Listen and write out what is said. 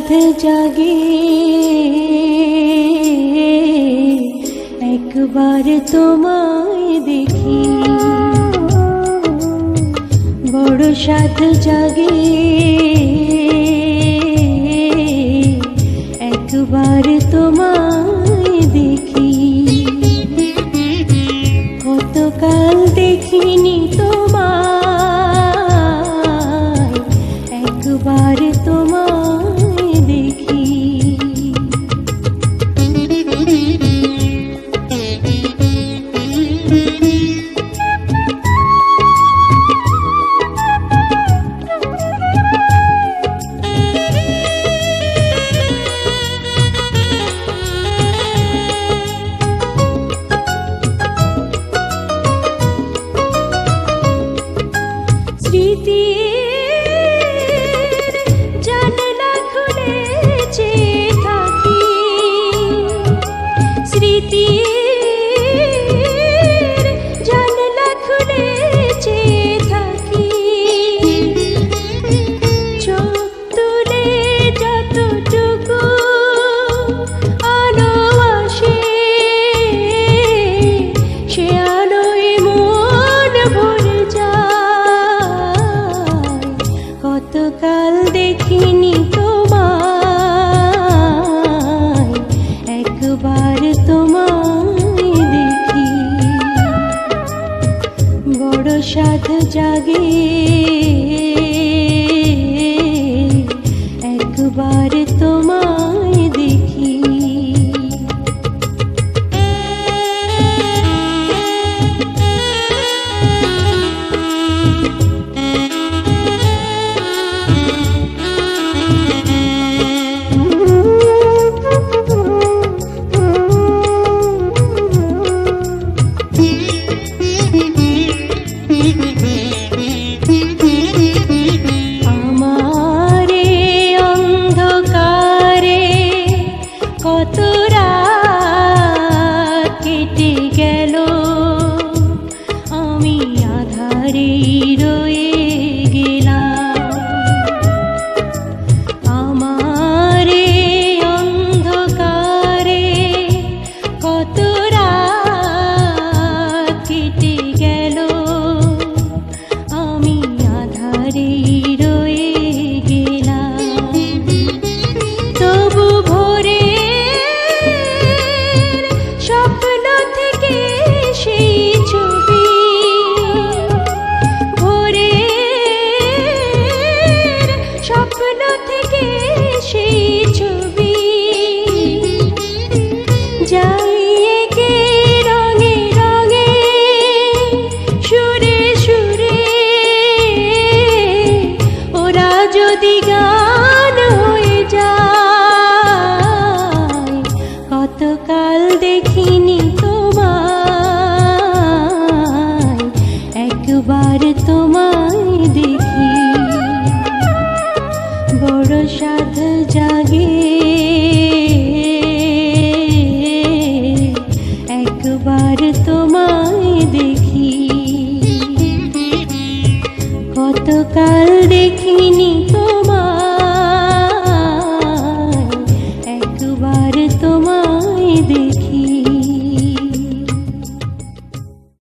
সাধ জাগে একবার তোমায় দেখি, বড় সাধ জাগে একবার তোমায় দেখি। কতকাল দেখিনি তোমায়, একবার তোমায় দেখি। স্মৃতির জানলা খুলে চেয়ে থাকি, স্মৃতির জানলা খুলে চেয়ে থাকি। চোখ তুলে যতটুকু আলো আসে, সে আলোয় মন ভরে যায়। কতকাল দেখিনি তোমায়, একবার তোমায় দেখি। বড় সাধ জাগে একবার তোমায় দেখি। আমারে অন্ধকারে কত রাত কেটে গেল, আমি আধারে রয়ে গেলাম। আমারে অন্ধকারে কত রাত কেটে গেল, আমি আধারে রয়ে গেলাম। তবু ভোরের স্বপ্ন থেকে সেই ছবি, ভোরের স্বপ্ন থেকে সেই ছবি যাই এঁকে রঙে রঙে, সুরে সুরে, ওরা যদি গান হয়ে যায়। কতকাল দেখিনি তোমায়, একবার তোমায় দেখি। বড় সাধ জাগে একবার তোমায় দেখি। কতকাল দেখিনি তোমায়, একবার তোমায় দেখি।